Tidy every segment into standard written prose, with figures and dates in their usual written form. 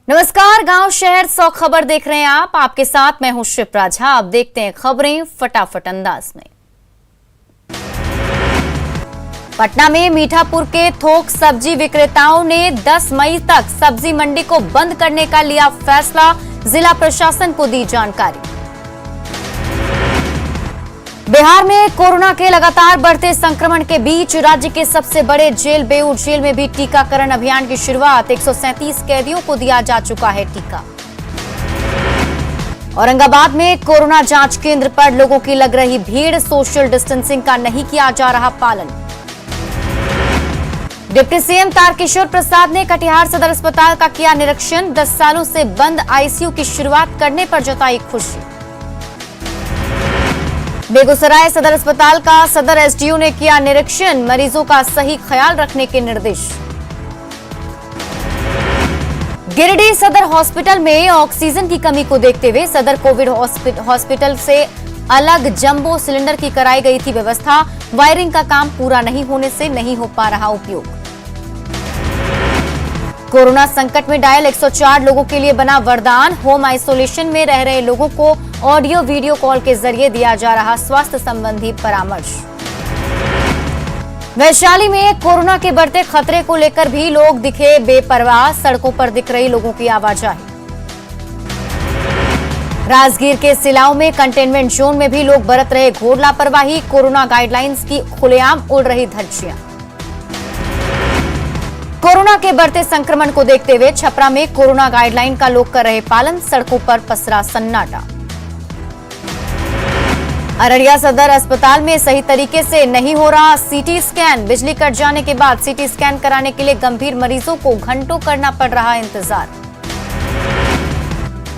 नमस्कार, गांव शहर 100 खबर देख रहे हैं आप। आपके साथ मैं हूं शिप्रा झा। अब देखते हैं खबरें फटाफट अंदाज में। पटना में मीठापुर के थोक सब्जी विक्रेताओं ने 10 मई तक सब्जी मंडी को बंद करने का लिया फैसला। जिला प्रशासन को दी जानकारी। बिहार में कोरोना के लगातार बढ़ते संक्रमण के बीच राज्य के सबसे बड़े जेल बेऊर जेल में भी टीकाकरण अभियान की शुरुआत। 137 कैदियों को दिया जा चुका है टीका। औरंगाबाद में कोरोना जांच केंद्र पर लोगों की लग रही भीड़। सोशल डिस्टेंसिंग का नहीं किया जा रहा पालन। डिप्टी सीएम तारकिशोर प्रसाद ने कटिहार सदर अस्पताल का किया निरीक्षण। 10 सालों से बंद आईसीयू की शुरुआत करने पर जताई खुशी। बेगूसराय सदर अस्पताल का सदर एसडीओ ने किया निरीक्षण। मरीजों का सही ख्याल रखने के निर्देश। गिरिडीह सदर हॉस्पिटल में ऑक्सीजन की कमी को देखते हुए सदर कोविड हॉस्पिटल से अलग जंबो सिलेंडर की कराई गई थी व्यवस्था। वायरिंग का काम पूरा नहीं होने से नहीं हो पा रहा उपयोग। कोरोना संकट में डायल 104 लोगों के लिए बना वरदान। होम आइसोलेशन में रह रहे लोगों को ऑडियो वीडियो कॉल के जरिए दिया जा रहा स्वास्थ्य संबंधी परामर्श। वैशाली में कोरोना के बढ़ते खतरे को लेकर भी लोग दिखे बेपरवाह। सड़कों पर दिख रही लोगों की आवाजाही। राजगीर के सिलाव में कंटेनमेंट जोन में भी लोग बरत रहे घोर लापरवाही। कोरोना गाइडलाइंस की खुलेआम उड़ रही धज्जियां। कोरोना के बढ़ते संक्रमण को देखते हुए छपरा में कोरोना गाइडलाइन का लोग कर रहे पालन। सड़कों पर पसरा सन्नाटा। अररिया सदर अस्पताल में सही तरीके से नहीं हो रहा सीटी स्कैन। बिजली कट जाने के बाद सीटी स्कैन कराने के लिए गंभीर मरीजों को घंटों करना पड़ रहा इंतजार।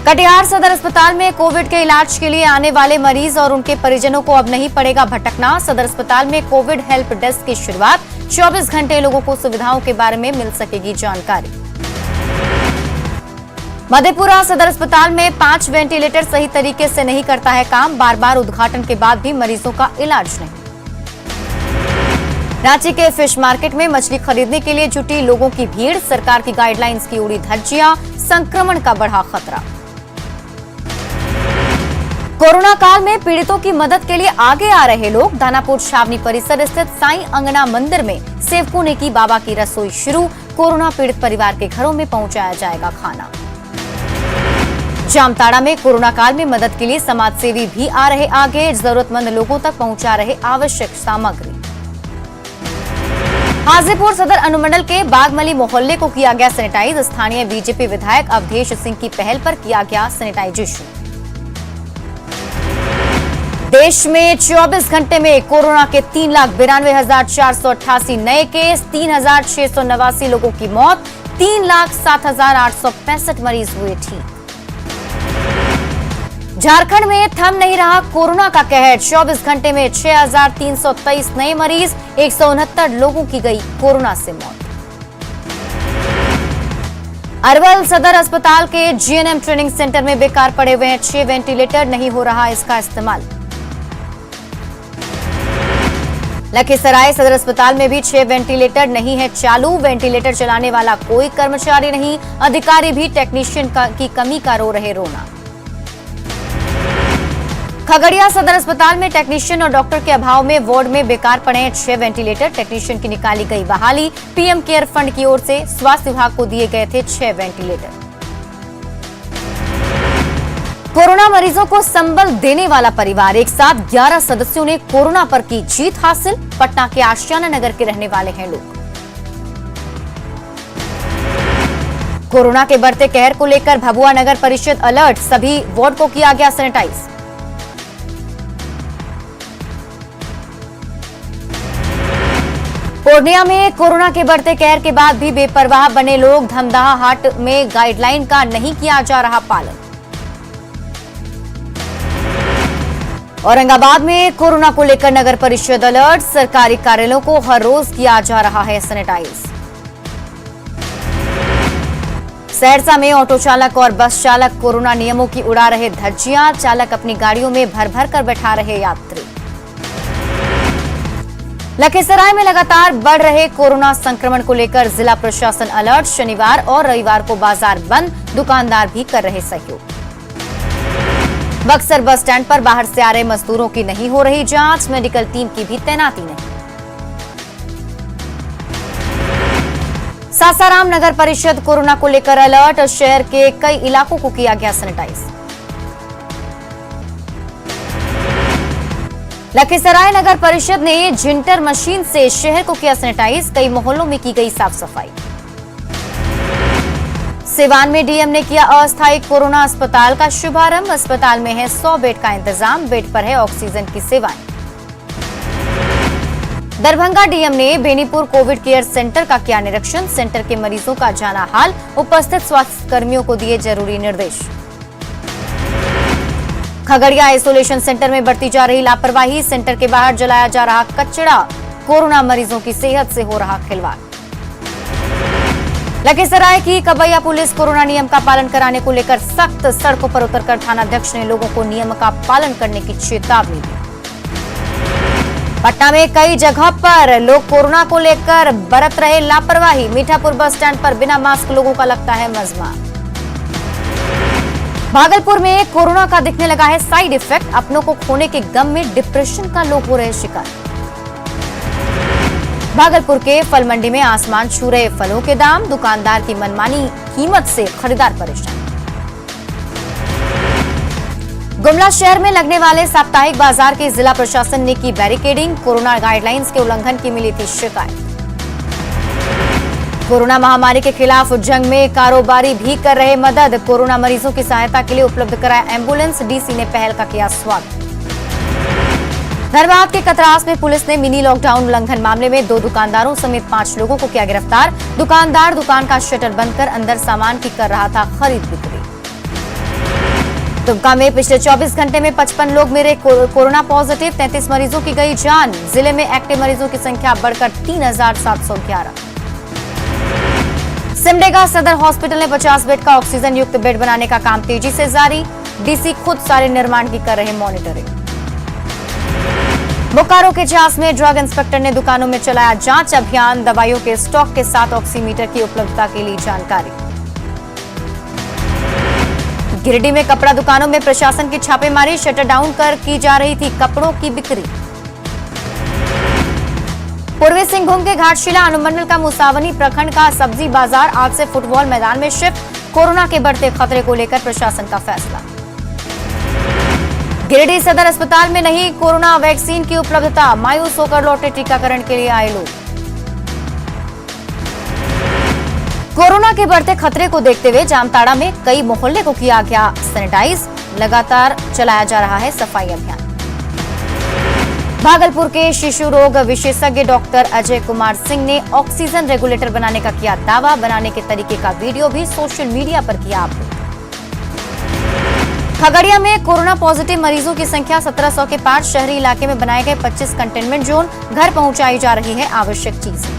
कटिहार सदर अस्पताल में कोविड के इलाज के लिए आने वाले मरीज और उनके परिजनों को अब नहीं पड़ेगा भटकना। सदर अस्पताल में कोविड हेल्प डेस्क की शुरुआत। 24 घंटे लोगों को सुविधाओं के बारे में मिल सकेगी जानकारी। मधेपुरा सदर अस्पताल में 5 वेंटिलेटर सही तरीके से नहीं करता है काम। बार बार उद्घाटन के बाद भी मरीजों का इलाज नहीं। रांची के फिश मार्केट में मछली खरीदने के लिए जुटी लोगों की भीड़। सरकार की गाइडलाइंस की उड़ी धज्जियां। संक्रमण का बढ़ा खतरा। कोरोना काल में पीड़ितों की मदद के लिए आगे आ रहे लोग। दानापुर छावनी परिसर स्थित साईं अंगना मंदिर में सेवकों ने की बाबा की रसोई शुरू। कोरोना पीड़ित परिवार के घरों में पहुंचाया जाएगा खाना। जामताड़ा में कोरोना काल में मदद के लिए समाजसेवी भी आ रहे आगे। जरूरतमंद लोगों तक पहुंचा रहे आवश्यक सामग्री। हाजीपुर सदर अनुमंडल के बागमली मोहल्ले को किया गया सैनिटाइज। स्थानीय बीजेपी विधायक अवधेश सिंह की पहल पर किया गया सैनिटाइजेशन। देश में 24 घंटे में कोरोना के 3,92,488 नए केस। 3,689 लोगों की मौत। 3,07,865 मरीज हुए ठीक। झारखंड में थम नहीं रहा कोरोना का कहर। 24 घंटे में 6,323 नए मरीज। 169 लोगों की गई कोरोना से मौत। अरवल सदर अस्पताल के जीएनएम ट्रेनिंग सेंटर में बेकार पड़े हुए हैं 6 वेंटिलेटर। नहीं हो रहा इसका इस्तेमाल। लखीसराय सदर अस्पताल में भी 6 वेंटिलेटर नहीं है चालू। वेंटिलेटर चलाने वाला कोई कर्मचारी नहीं। अधिकारी भी टेक्नीशियन की कमी का रो रहे रोना। खगड़िया सदर अस्पताल में टेक्नीशियन और डॉक्टर के अभाव में वार्ड में बेकार पड़े हैं 6 वेंटिलेटर। टेक्नीशियन की निकाली गई बहाली। पीएम केयर फंड की ओर से स्वास्थ्य विभाग को दिए गए थे 6 वेंटिलेटर। कोरोना मरीजों को संबल देने वाला परिवार। एक साथ 11 सदस्यों ने कोरोना पर की जीत हासिल। पटना के आशियाना नगर के रहने वाले हैं लोग। कोरोना के बढ़ते कहर को लेकर भभुआ नगर परिषद अलर्ट। सभी वार्ड को किया गया सैनिटाइज। पूर्णिया में कोरोना के बढ़ते कहर के बाद भी बेपरवाह बने लोग। धमदाहा हाट में गाइडलाइन का नहीं किया जा रहा पालन। औरंगाबाद में कोरोना को लेकर नगर परिषद अलर्ट। सरकारी कार्यालयों को हर रोज किया जा रहा है सैनिटाइज। सहरसा में ऑटो चालक और बस चालक कोरोना नियमों की उड़ा रहे धज्जियां। चालक अपनी गाड़ियों में भर भर कर बैठा रहे यात्री। लखीसराय में लगातार बढ़ रहे कोरोना संक्रमण को लेकर जिला प्रशासन अलर्ट। शनिवार और रविवार को बाजार बंद, दुकानदार भी कर रहे सहयोग। बक्सर बस स्टैंड पर बाहर से आ रहे मजदूरों की नहीं हो रही जांच, मेडिकल टीम की भी तैनाती नहीं। सासाराम नगर परिषद कोरोना को लेकर अलर्ट, शहर के कई इलाकों को किया गया सैनिटाइज। लखीसराय नगर परिषद ने जिंटर मशीन से शहर को किया सैनिटाइज, कई मोहल्लों में की गई साफ सफाई। सिवान में डीएम ने किया अस्थायी कोरोना अस्पताल का शुभारंभ, अस्पताल में है 100 बेड का इंतजाम, बेड पर है ऑक्सीजन की सेवाएं। दरभंगा डीएम ने बेनीपुर कोविड केयर सेंटर का किया निरीक्षण, सेंटर के मरीजों का जाना हाल, उपस्थित स्वास्थ्य कर्मियों को दिए जरूरी निर्देश। खगड़िया आइसोलेशन सेंटर में बढ़ती जा रही लापरवाही, सेंटर के बाहर जलाया जा रहा कचरा, कोरोना मरीजों की सेहत से हो रहा खिलवाड़। लखीसराय की कबैया पुलिस कोरोना नियम का पालन कराने को लेकर सख्त, सड़कों पर उतरकर थानाध्यक्ष ने लोगों को नियम का पालन करने की चेतावनी दी। पटना में कई जगह पर लोग कोरोना को लेकर बरत रहे लापरवाही, मीठापुर बस स्टैंड पर बिना मास्क लोगों का लगता है मजमा। भागलपुर में कोरोना का दिखने लगा है साइड इफेक्ट, अपनों को खोने के गम में डिप्रेशन का लोग हो रहे शिकार। भागलपुर के फल मंडी में आसमान छू रहे फलों के दाम, दुकानदार की मनमानी कीमत से खरीदार परेशान। गुमला शहर में लगने वाले साप्ताहिक बाजार की जिला प्रशासन ने की बैरिकेडिंग, कोरोना गाइडलाइंस के उल्लंघन की मिली थी शिकायत। कोरोना महामारी के खिलाफ जंग में कारोबारी भी कर रहे मदद, कोरोना मरीजों की सहायता के लिए उपलब्ध कराया एम्बुलेंस, डीसी ने पहल का किया स्वागत। धनबाद के कतरास में पुलिस ने मिनी लॉकडाउन उल्लंघन मामले में 2 दुकानदारों समेत 5 लोगों को किया गिरफ्तार। दुकानदार दुकान का शटर बंद कर अंदर सामान की कर रहा था खरीद बिक्री। दुमका में पिछले 24 घंटे में 55 लोग मिले कोरोना पॉजिटिव, 33 मरीजों की गई जान। जिले में एक्टिव मरीजों की संख्या बढ़कर 3711। सिमडेगा सदर हॉस्पिटल ने 50 बेड का ऑक्सीजन युक्त बेड बनाने का काम तेजी से जारी, डीसी खुद सारे निर्माण की कर रहे मॉनिटरिंग। बोकारो के चास में ड्रग इंस्पेक्टर ने दुकानों में चलाया जांच अभियान, दवाइयों के स्टॉक के साथ ऑक्सीमीटर की उपलब्धता के लिए जानकारी। गिरिडीह में कपड़ा दुकानों में प्रशासन की छापेमारी, शटर डाउन कर की जा रही थी कपड़ों की बिक्री। पूर्वी सिंहभूम के घाटशिला अनुमंडल का मुसावनी प्रखंड का सब्जी बाजार आज से फुटबॉल मैदान में शिफ्ट, कोरोना के बढ़ते खतरे को लेकर प्रशासन का फैसला। गिरिडीह सदर अस्पताल में नहीं कोरोना वैक्सीन की उपलब्धता, मायूस होकर लौटे टीकाकरण के लिए आए लोग। कोरोना के बढ़ते खतरे को देखते हुए जामताड़ा में कई मोहल्ले को किया गया सैनिटाइज, लगातार चलाया जा रहा है सफाई अभियान। भागलपुर के शिशु रोग विशेषज्ञ डॉक्टर अजय कुमार सिंह ने ऑक्सीजन रेगुलेटर बनाने का किया दावा, बनाने के तरीके का वीडियो भी सोशल मीडिया पर किया अपलोड। खगड़िया में कोरोना पॉजिटिव मरीजों की संख्या 1700 के पार, शहरी इलाके में बनाए गए 25 कंटेनमेंट जोन, घर पहुंचाई जा रही है आवश्यक चीजें।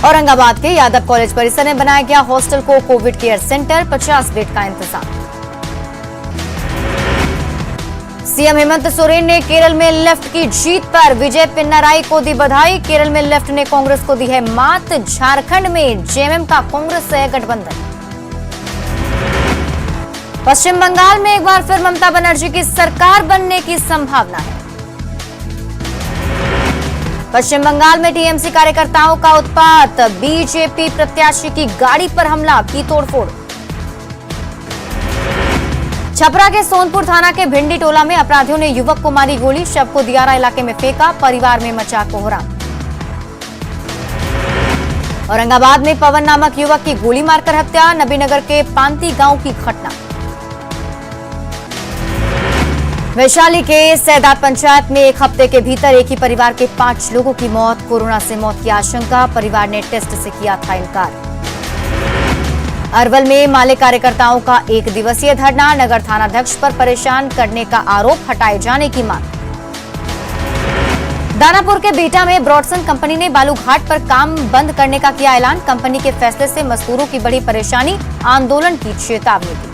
औरंगाबाद के यादव कॉलेज परिसर में बनाया गया हॉस्टल को कोविड केयर सेंटर, 50 बेड का इंतजाम। सीएम हेमंत सोरेन ने केरल में लेफ्ट की जीत पर विजय पिन्नाराई को दी बधाई, केरल में लेफ्ट ने कांग्रेस को दी है मात, झारखंड में जेएमएम का कांग्रेस से गठबंधन। पश्चिम बंगाल में एक बार फिर ममता बनर्जी की सरकार बनने की संभावना है। पश्चिम बंगाल में टीएमसी कार्यकर्ताओं का उत्पात, बीजेपी प्रत्याशी की गाड़ी पर हमला, की तोड़फोड़। छपरा के सोनपुर थाना के भिंडी टोला में अपराधियों ने युवक को मारी गोली, शव को दियारा इलाके में फेंका, परिवार में मचा कोहराम। औरंगाबाद में पवन नामक युवक की गोली मारकर हत्या, नबीनगर के पांती गांव की घटना। वैशाली के सैदात पंचायत में एक हफ्ते के भीतर एक ही परिवार के 5 लोगों की मौत, कोरोना से मौत की आशंका, परिवार ने टेस्ट से किया था इनकार। अरवल में माले कार्यकर्ताओं का 1 दिवसीय धरना, नगर थानाध्यक्ष पर परेशान करने का आरोप, हटाए जाने की मांग। दानापुर के बीटा में ब्रॉडसन कंपनी ने बालूघाट पर काम बंद करने का किया ऐलान, कंपनी के फैसले से मजदूरों की बड़ी परेशानी, आंदोलन की चेतावनी दी।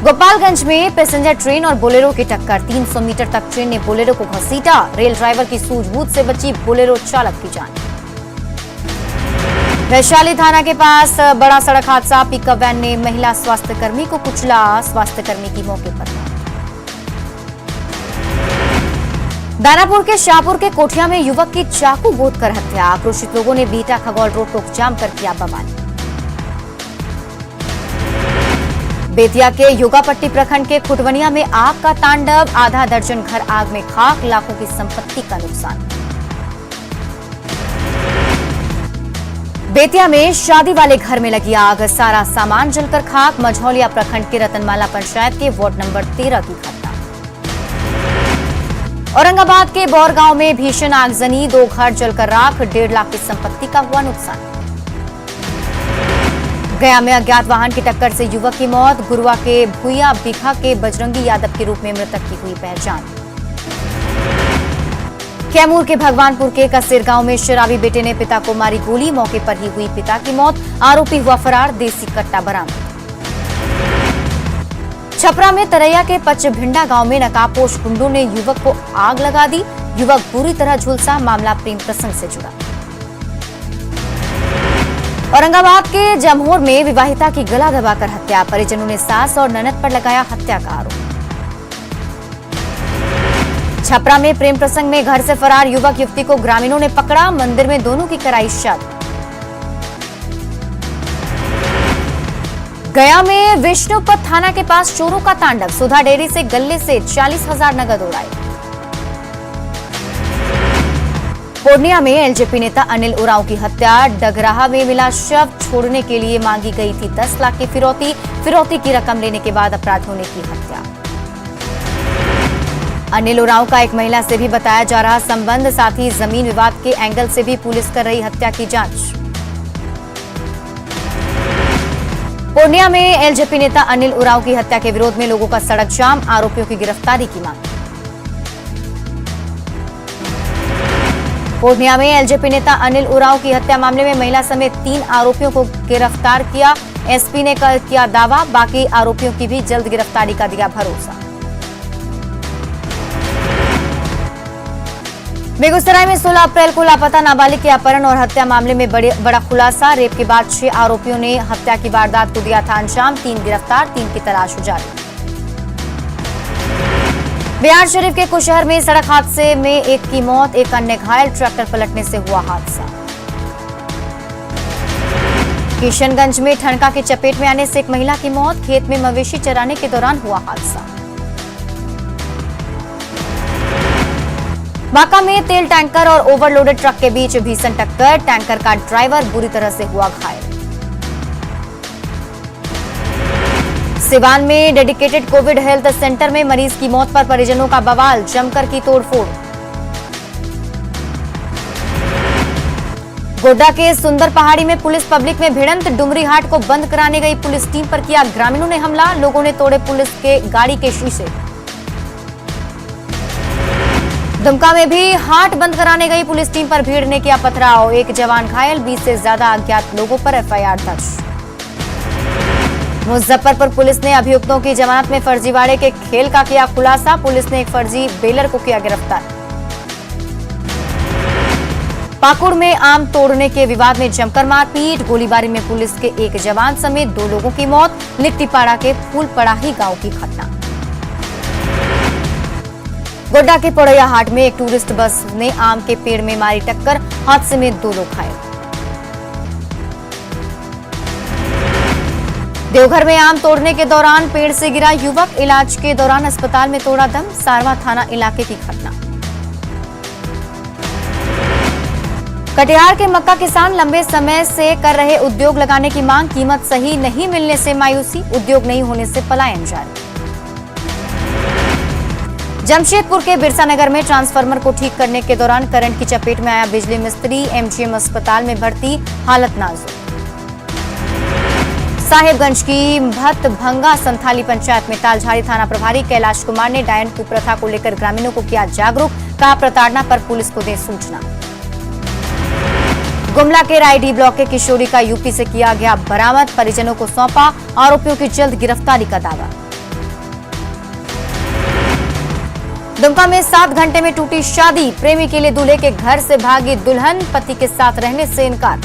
गोपालगंज में पैसेंजर ट्रेन और बोलेरो की टक्कर, 300 मीटर तक ट्रेन ने बोलेरो को घसीटा। रेल ड्राइवर की सूझबूझ से बची बोलेरो चालक की जान। वैशाली थाना के पास बड़ा सड़क हादसा, पिकअप वैन ने महिला स्वास्थ्यकर्मी को कुचला, स्वास्थ्यकर्मी की मौके पर मौत। दानापुर के शाहपुर के कोठिया में युवक की चाकू गोद कर हत्या, आक्रोशित लोगों ने बीटा खगौल रोड को जाम कर किया बवाल। बेतिया के योगापट्टी प्रखंड के खुटवनिया में आग का तांडव, आधा दर्जन घर आग में खाक, लाखों की संपत्ति का नुकसान। बेतिया में शादी वाले घर में लगी आग, सारा सामान जलकर खाक, मझौलिया प्रखंड के रतनमाला पंचायत के वार्ड नंबर 13 की घटना। औरंगाबाद के बौरगांव में भीषण आगजनी, 2 घर जलकर राख, 1.5 लाख की संपत्ति का हुआ नुकसान। गया में अज्ञात वाहन की टक्कर से युवक की मौत, गुरुआ के भुइया बिघा के बजरंगी यादव के रूप में मृतक की हुई पहचान। कैमूर के भगवानपुर के कसेर गांव में शराबी बेटे ने पिता को मारी गोली, मौके पर ही हुई पिता की मौत, आरोपी हुआ फरार, देसी कट्टा बरामद। छपरा में तरैया के पचभिंडा गांव में नकाबपोश गुंडों ने युवक को आग लगा दी, युवक बुरी तरह झुलसा, मामला प्रेम प्रसंग से जुड़ा। औरंगाबाद के जमहोर में विवाहिता की गला दबाकर हत्या, परिजनों ने सास और ननद पर लगाया हत्या का आरोप। छपरा में प्रेम प्रसंग में घर से फरार युवक युवती को ग्रामीणों ने पकड़ा, मंदिर में दोनों की कराई शादी। गया में विष्णुपद थाना के पास चोरों का तांडव, सुधा डेयरी से गले से 40,000 नगद उड़ाए। पूर्णिया में एलजेपी नेता अनिल उरांव की हत्या, डगराहा में मिला शव, छोड़ने के लिए मांगी गई थी 10 लाख की फिरौती की रकम लेने के बाद अपराधियों ने की हत्या। अनिल उरांव का एक महिला से भी बताया जा रहा संबंध, साथ ही जमीन विवाद के एंगल से भी पुलिस कर रही हत्या की जांच। पूर्णिया में एलजेपी नेता अनिल उरांव की हत्या के विरोध में लोगों का सड़क जाम, आरोपियों की गिरफ्तारी की मांग। पूर्णिया में एलजेपी नेता अनिल उरांव की हत्या मामले में महिला समेत 3 आरोपियों को गिरफ्तार किया, एसपी ने किया दावा, बाकी आरोपियों की भी जल्द गिरफ्तारी का दिया भरोसा। बेगूसराय में 16 अप्रैल को लापता नाबालिग के अपहरण और हत्या मामले में बड़ा खुलासा, रेप के बाद 6 आरोपियों ने हत्या की वारदात को दिया था अंजाम, 3 गिरफ्तार, 3 की तलाश जारी। बिहार शरीफ के कुशहर में सड़क हादसे में एक की मौत, एक अन्य घायल, ट्रैक्टर पलटने से हुआ हादसा। किशनगंज में ठनका की चपेट में आने से एक महिला की मौत, खेत में मवेशी चराने के दौरान हुआ हादसा। बांका में तेल टैंकर और ओवरलोडेड ट्रक के बीच भीषण टक्कर, टैंकर का ड्राइवर बुरी तरह से हुआ घायल। सिवान में डेडिकेटेड कोविड हेल्थ सेंटर में मरीज की मौत पर परिजनों का बवाल, जमकर की तोड़फोड़। गोड्डा के सुंदर पहाड़ी में पुलिस पब्लिक में भिड़ंत, डुमरी हाट को बंद कराने गई पुलिस टीम पर किया ग्रामीणों ने हमला, लोगों ने तोड़े पुलिस के गाड़ी के शीशे। दुमका में भी हाट बंद कराने गई पुलिस टीम पर भीड़ ने किया पथराव, एक जवान घायल, 20 से ज्यादा अज्ञात लोगों पर एफआईआर दर्ज। मुजफ्फरपुर पुलिस ने अभियुक्तों की जमानत में फर्जीवाड़े के खेल का किया खुलासा, पुलिस ने एक फर्जी बेलर को किया गिरफ्तार। पाकुड़ में आम तोड़ने के विवाद में जमकर मारपीट, गोलीबारी में पुलिस के एक जवान समेत 2 लोगों की मौत, लिट्टीपाड़ा के फूलपड़ाही गांव की घटना। गोड्डा के पड़ैया हाट में एक टूरिस्ट बस ने आम के पेड़ में मारी टक्कर, हादसे में 2 लोग घायल। देवघर में आम तोड़ने के दौरान पेड़ से गिरा युवक, इलाज के दौरान अस्पताल में तोड़ा दम, सारवा थाना इलाके की घटना। कटिहार के मक्का किसान लंबे समय से कर रहे उद्योग लगाने की मांग, कीमत सही नहीं मिलने से मायूसी, उद्योग नहीं होने से पलायन जारी। जमशेदपुर के बिरसा नगर में ट्रांसफार्मर को ठीक करने के दौरान करंट की चपेट में आया बिजली मिस्त्री, एमजीएम अस्पताल में भर्ती, हालत नाजुक। साहेबगंज की भतभंगा संथाली पंचायत में तालझारी थाना प्रभारी कैलाश कुमार ने डायन कुप्रथा को लेकर ग्रामीणों को किया जागरूक, कहा प्रताड़ना पर पुलिस को दे सूचना। गुमला के रायडी ब्लॉक के किशोरी का यूपी से किया गया बरामद, परिजनों को सौंपा, आरोपियों की जल्द गिरफ्तारी का दावा। दुमका में 7 घंटे में टूटी शादी, प्रेमी के लिए दूल्हे के घर से भागी दुल्हन, पति के साथ रहने से इनकार।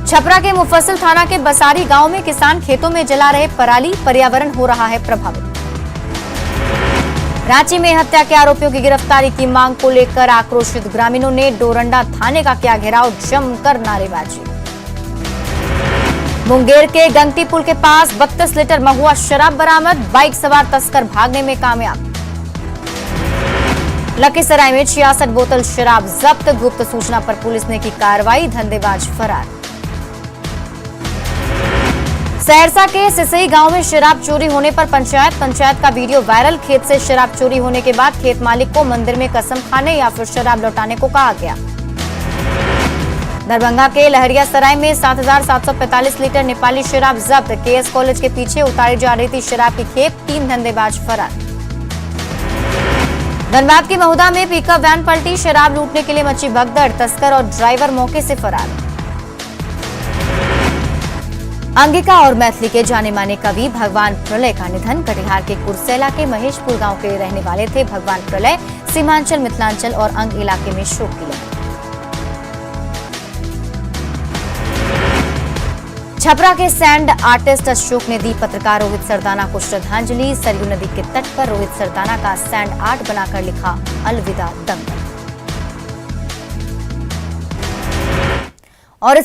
छपरा के मुफस्सिल थाना के बसारी गांव में किसान खेतों में जला रहे पराली, पर्यावरण हो रहा है प्रभावित। रांची में हत्या के आरोपियों की गिरफ्तारी की मांग को लेकर आक्रोशित ग्रामीणों ने डोरंडा थाने का किया घेराव, जमकर नारेबाजी। मुंगेर के गंगटी पुल के पास 32 लीटर महुआ शराब बरामद, बाइक सवार तस्कर भागने में कामयाब। लखीसराय में 66 बोतल शराब जब्त, गुप्त सूचना पर पुलिस ने की कार्रवाई, धंधेबाज फरार। सहरसा के सिसई गांव में शराब चोरी होने पर पंचायत का वीडियो वायरल। खेत से शराब चोरी होने के बाद खेत मालिक को मंदिर में कसम खाने या फिर शराब लौटाने को कहा गया। दरभंगा के लहरियासराय में 7,745 लीटर नेपाली शराब जब्त, केएस कॉलेज के पीछे उतारी जा रही थी शराब की खेप, 3 धंधेबाज फरार। धनबाद की महुदा में पिकअप वैन पलटी, शराब लूटने के लिए मची भगदड़, तस्कर और ड्राइवर मौके से फरार। अंगिका और मैथिली के जाने माने कवि भगवान प्रलय का निधन, कटिहार के कुरसेला के महेशपुर गांव के रहने वाले थे भगवान प्रलय। सीमांचल, मिथिलांचल और अंग इलाके में शोक की लहर। छपरा के सैंड आर्टिस्ट अशोक ने दी पत्रकार रोहित सरदाना को श्रद्धांजलि, सरयू नदी के तट पर रोहित सरदाना का सैंड आर्ट बनाकर लिखा अलविदा दंगल। और इसी